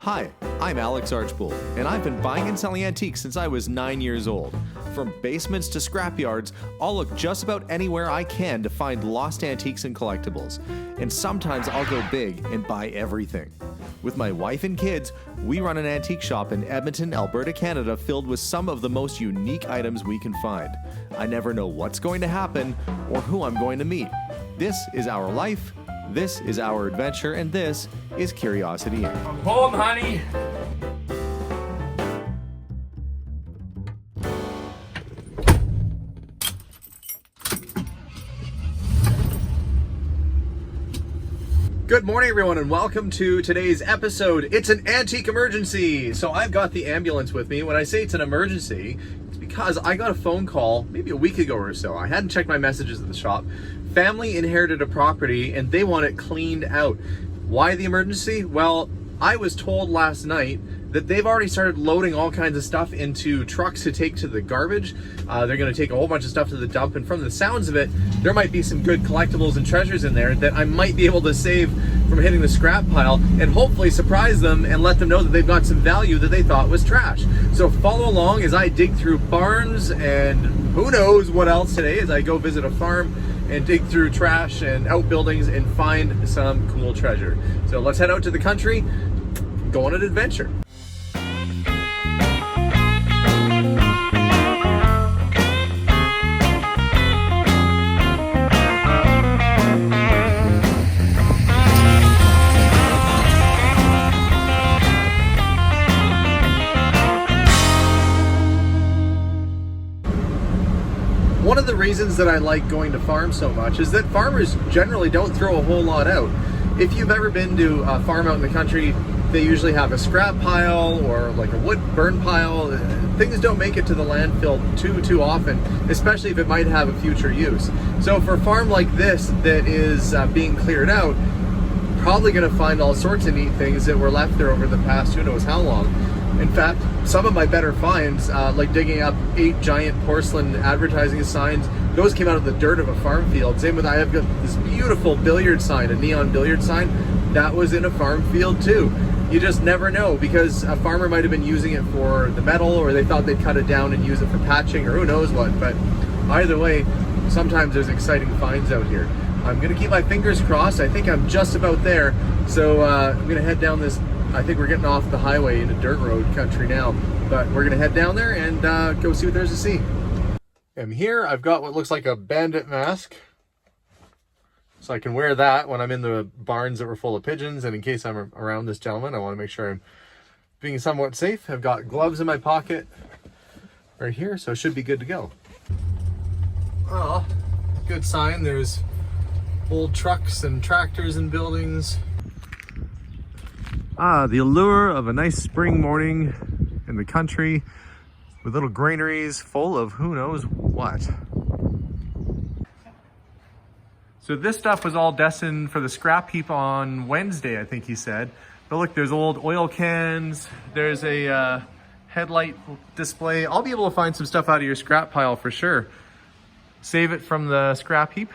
Hi, I'm Alex Archbold, and I've been buying and selling antiques since I was 9 years old. From basements to scrapyards, I'll look just about anywhere I can to find lost antiques and collectibles. And sometimes I'll go big and buy everything. With my wife and kids, we run an antique shop in Edmonton, Alberta, Canada, filled with some of the most unique items we can find. I never know what's going to happen or who I'm going to meet. This is our life, this is our adventure, and this is Curiosity Inc. I'm home, honey. Good morning, everyone, and welcome to today's episode. It's an antique emergency. So I've got the ambulance with me. When I say it's an emergency, it's because I got a phone call maybe a week ago or so. I hadn't checked my messages at the shop. Family inherited a property and they want it cleaned out. Why the emergency? Well, I was told last night that they've already started loading all kinds of stuff into trucks to take to the garbage. They're going to take a whole bunch of stuff to the dump, and from the sounds of it, there might be some good collectibles and treasures in there that I might be able to save from hitting the scrap pile and hopefully surprise them and let them know that they've got some value that they thought was trash. So follow along as I dig through barns and who knows what else today as I go visit a farm and dig through trash and outbuildings and find some cool treasure. So let's head out to the country, go on an adventure. One of the reasons that I like going to farms so much is that farmers generally don't throw a whole lot out. If you've ever been to a farm out in the country, they usually have a scrap pile or like a wood burn pile. Things don't make it to the landfill too often, especially if it might have a future use. So for a farm like this that is being cleared out, probably going to find all sorts of neat things that were left there over the past who knows how long. In fact, some of my better finds, like digging up 8 giant porcelain advertising signs, those came out of the dirt of a farm field. Same with, I have got this beautiful billiard sign, a neon billiard sign, that was in a farm field too. You just never know, because a farmer might have been using it for the metal, or they thought they'd cut it down and use it for patching, or who knows what. But either way, sometimes there's exciting finds out here. I'm gonna keep my fingers crossed. I think I'm just about there. So I'm gonna head down this, I think we're getting off the highway into dirt road country now, but we're gonna head down there and go see what there's to see. I'm here, I've got what looks like a bandit mask. So I can wear that when I'm in the barns that were full of pigeons, and in case I'm around this gentleman, I wanna make sure I'm being somewhat safe. I've got gloves in my pocket right here, so it should be good to go. Oh, good sign, there's old trucks and tractors and buildings. The allure of a nice spring morning in the country with little granaries full of who knows what. So this stuff was all destined for the scrap heap on Wednesday, I think he said. But look, there's old oil cans, there's a headlight display. I'll be able to find some stuff out of your scrap pile for sure. Save it from the scrap heap.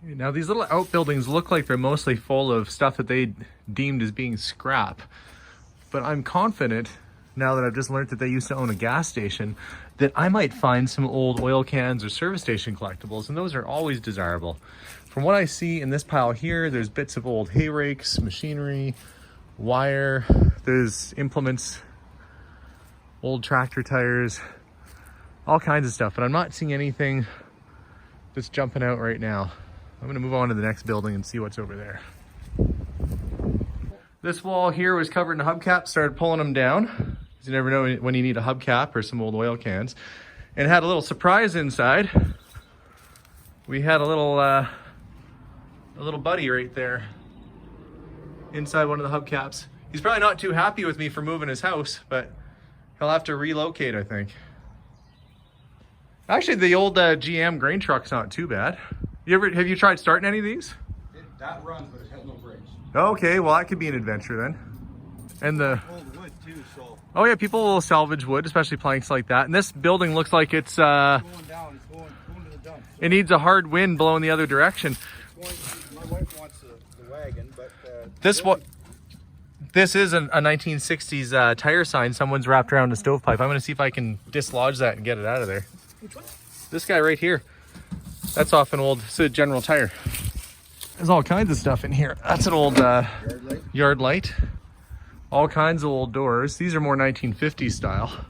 Now these little outbuildings look like they're mostly full of stuff that they deemed as being scrap, but I'm confident, now that I've just learned that they used to own a gas station, that I might find some old oil cans or service station collectibles, and those are always desirable. From what I see in this pile here, there's bits of old hay rakes, machinery, wire, there's implements, old tractor tires, all kinds of stuff, but I'm not seeing anything that's jumping out right now. I'm gonna move on to the next building and see what's over there. This wall here was covered in hubcaps, started pulling them down, because you never know when you need a hubcap or some old oil cans. And it had a little surprise inside. We had a little buddy right there inside one of the hubcaps. He's probably not too happy with me for moving his house, but he'll have to relocate, I think. Actually, the old GM grain truck's not too bad. Have you tried starting any of these? That runs, but it has no brakes. Okay, well that could be an adventure then. And the Old wood too, so. Oh yeah, people will salvage wood, especially planks like that. And this building looks like it's Going down, it's going to the dump. So it needs a hard wind blowing the other direction. my wife wants the wagon, but This one, This is a 1960s tire sign someone's wrapped around a stovepipe. I'm going to see if I can dislodge that and get it out of there. Which one? This guy right here. That's off an old General Tire. There's all kinds of stuff in here. That's an old yard light. All kinds of old doors. These are more 1950s style.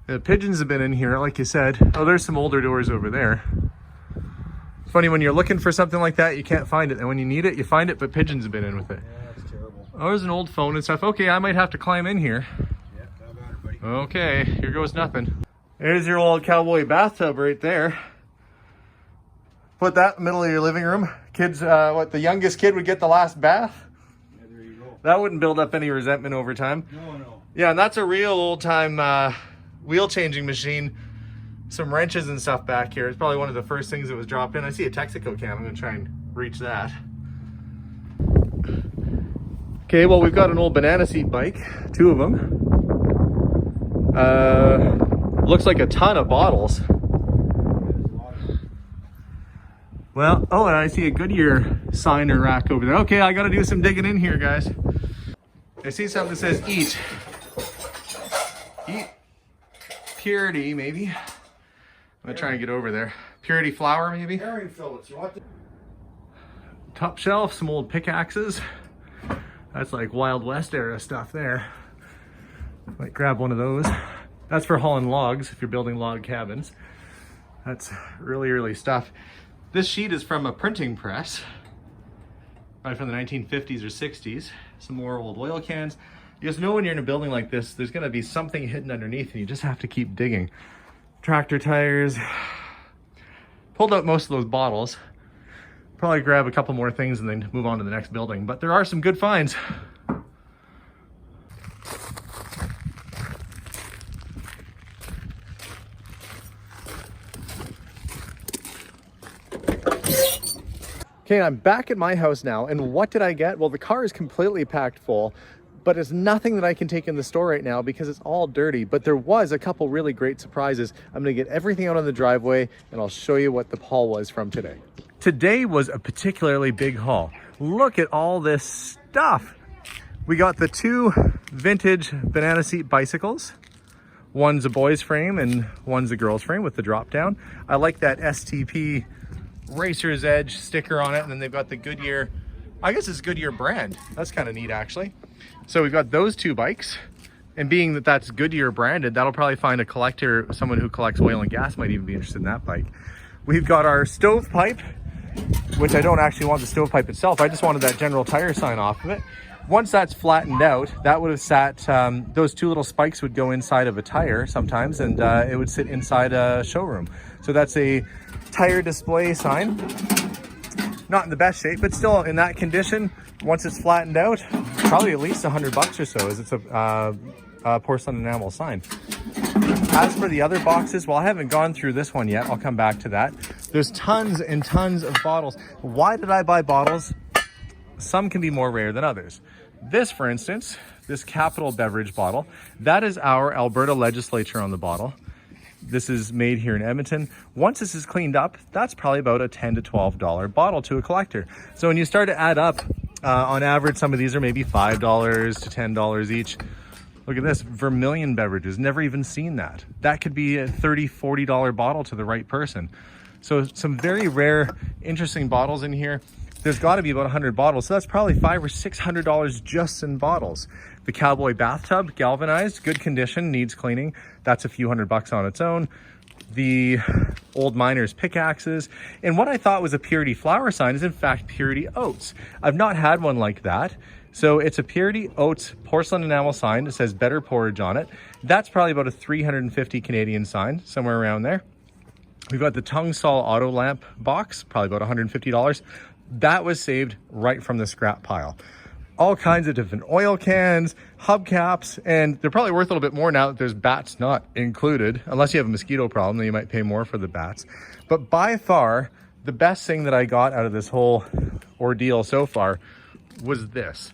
The pigeons have been in here, like you said. Oh, there's some older doors over there. It's funny, when you're looking for something like that, you can't find it. And when you need it, you find it, but pigeons have been in with it. Yeah, that's terrible. Oh, there's an old phone and stuff. Okay, I might have to climb in here. Yeah, how about it, buddy? Okay, here goes nothing. There's your old cowboy bathtub right there. Put that in the middle of your living room. Kids, the youngest kid would get the last bath? Yeah, there you go. That wouldn't build up any resentment over time. No. Yeah, and that's a real old-time wheel changing machine. Some wrenches and stuff back here. It's probably one of the first things that was dropped in. I see a Texaco cam. I'm gonna try and reach that. Okay, well, we've got an old banana seat bike, 2 of them. Looks like a ton of bottles. Well, oh, and I see a Goodyear sign or rack over there. Okay, I gotta do some digging in here, guys. I see something that says eat. Eat Purity, maybe. I'm gonna try and get over there. Purity flour, maybe. Herring fillets, you want the... Top shelf, some old pickaxes. That's like Wild West era stuff there. Might grab one of those. That's for hauling logs if you're building log cabins. That's really early stuff. This sheet is from a printing press, probably from the 1950s or 60s. Some more old oil cans. You just know when you're in a building like this, there's gonna be something hidden underneath and you just have to keep digging. Tractor tires. Pulled out most of those bottles. Probably grab a couple more things and then move on to the next building, but there are some good finds. Okay, I'm back at my house now, and what did I get? Well, the car is completely packed full, but there's nothing that I can take in the store right now because it's all dirty, but there was a couple really great surprises. I'm gonna get everything out on the driveway, and I'll show you what the haul was from today. Today was a particularly big haul. Look at all this stuff. We got the 2 vintage banana seat bicycles. One's a boy's frame and one's a girl's frame with the drop down. I like that STP Racer's Edge sticker on it, and then they've got the Goodyear, I guess it's Goodyear brand. That's kind of neat, actually. So we've got those 2 bikes, and being that that's Goodyear branded, that'll probably find a collector, someone who collects oil and gas might even be interested in that bike. We've got our stovepipe, which I don't actually want the stovepipe itself. I just wanted that General Tire sign off of it. Once that's flattened out, that would have sat, those 2 little spikes would go inside of a tire sometimes, and it would sit inside a showroom. So that's a tire display sign. Not in the best shape, but still in that condition. Once it's flattened out, probably at least $100 or so, as it's a porcelain enamel sign. As for the other boxes, well, I haven't gone through this one yet. I'll come back to that. There's tons and tons of bottles. Why did I buy bottles? Some can be more rare than others. This, for instance, this Capital Beverage bottle, that is our Alberta legislature on the bottle. This is made here in Edmonton. Once this is cleaned up, that's probably about a $10 to $12 bottle to a collector. So when you start to add up, on average, some of these are maybe $5 to $10 each. Look at this, Vermilion beverages, never even seen that. That could be a $30, $40 bottle to the right person. So some very rare, interesting bottles in here. There's gotta be about 100 bottles, so that's probably $500 or $600 just in bottles. The Cowboy bathtub, galvanized, good condition, needs cleaning. That's a few $100 on its own. The old miners pickaxes. And what I thought was a Purity flour sign is in fact Purity Oats. I've not had one like that. So it's a Purity Oats porcelain enamel sign. It says better porridge on it. That's probably about a 350 Canadian sign, somewhere around there. We've got the Tung Sol auto lamp box, probably about $150. That was saved right from the scrap pile. All kinds of different oil cans, hubcaps, and they're probably worth a little bit more now that there's bats not included. Unless you have a mosquito problem, then you might pay more for the bats. But by far, the best thing that I got out of this whole ordeal so far was this.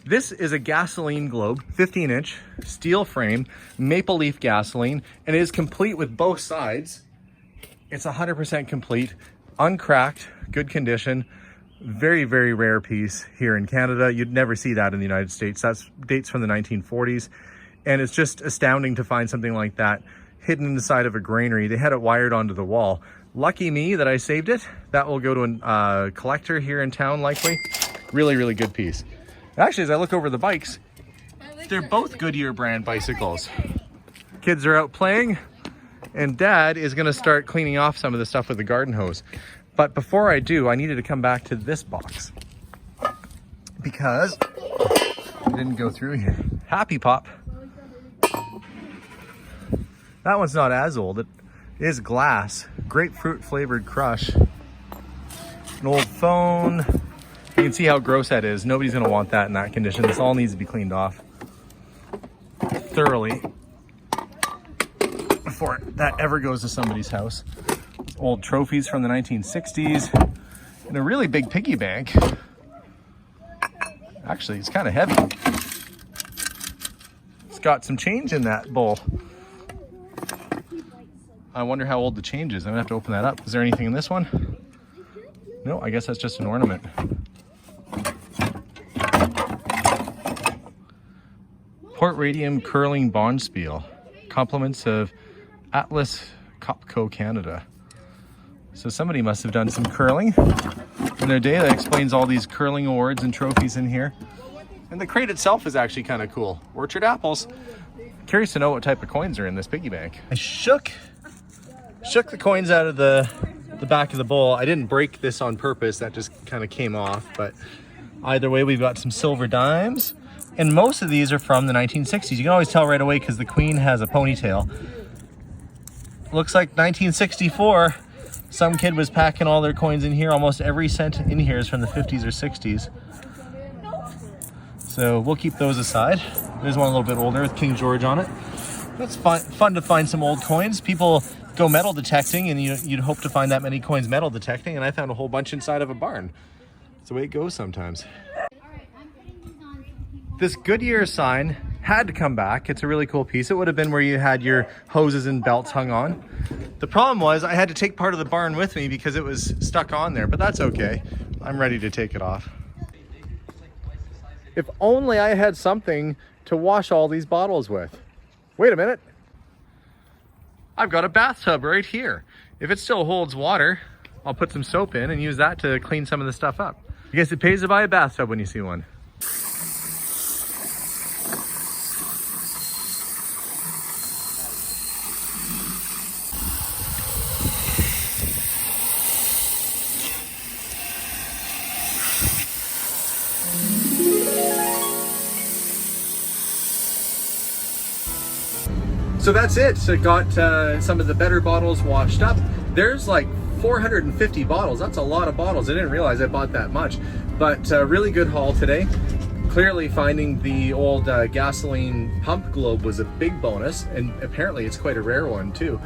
This is a gasoline globe, 15-inch, steel frame, maple leaf gasoline, and it is complete with both sides. It's 100% complete, uncracked, good condition. Very, very rare piece here in Canada. You'd never see that in the United States. That's dates from the 1940s. And it's just astounding to find something like that hidden inside of a granary. They had it wired onto the wall. Lucky me that I saved it. That will go to a collector here in town, likely. Really, really good piece. Actually, as I look over the bikes, they're both Goodyear brand bicycles. Kids are out playing, and Dad is gonna start cleaning off some of the stuff with the garden hose. But before I do, I needed to come back to this box because it didn't go through here. Happy Pop. That one's not as old. It is glass. Grapefruit flavored crush. An old phone. You can see how gross that is. Nobody's gonna want that in that condition. This all needs to be cleaned off thoroughly before that ever goes to somebody's house. Old trophies from the 1960s and a really big piggy bank. Actually, it's kind of heavy. It's got some change in that bowl. I wonder how old the change is. I'm gonna have to open that up. Is there anything in this one? No, I guess that's just an ornament. Port Radium Curling Bonspiel. Compliments of Atlas Copco Canada. So somebody must have done some curling in their day. That explains all these curling awards and trophies in here. And the crate itself is actually kind of cool. Orchard apples. Curious to know what type of coins are in this piggy bank. I shook the coins out of the back of the bowl. I didn't break this on purpose. That just kind of came off. But either way, we've got some silver dimes. And most of these are from the 1960s. You can always tell right away because the queen has a ponytail. Looks like 1964. Some kid was packing all their coins in here. Almost every cent in here is from the 50s or 60s. So we'll keep those aside. There's one a little bit older with King George on it. That's fun to find some old coins. People go metal detecting and you'd hope to find that many coins metal detecting, and I found a whole bunch inside of a barn. That's the way it goes sometimes. This Goodyear sign had to come back. It's a really cool piece. It would have been where you had your hoses and belts hung on. The problem was I had to take part of the barn with me because it was stuck on there, but that's okay. I'm ready to take it off. If only I had something to wash all these bottles with. Wait a minute. I've got a bathtub right here. If it still holds water, I'll put some soap in and use that to clean some of the stuff up. I guess it pays to buy a bathtub when you see one. So that's it. So got some of the better bottles washed up. There's like 450 bottles. That's a lot of bottles. I didn't realize I bought that much, but really good haul today. Clearly finding the old gasoline pump globe was a big bonus, and apparently it's quite a rare one too.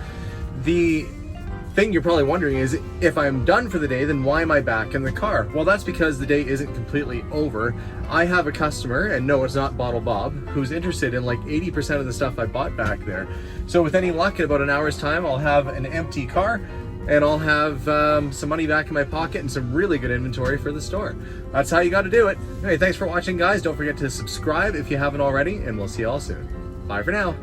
The thing you're probably wondering is, if I'm done for the day, then why am I back in the car? Well, that's because the day isn't completely over. I have a customer, and no, it's not Bottle Bob, who's interested in like 80% of the stuff I bought back there. So with any luck, in about an hour's time, I'll have an empty car, and I'll have some money back in my pocket and some really good inventory for the store. That's how you got to do it. Anyway, thanks for watching, guys. Don't forget to subscribe if you haven't already, and we'll see you all soon. Bye for now.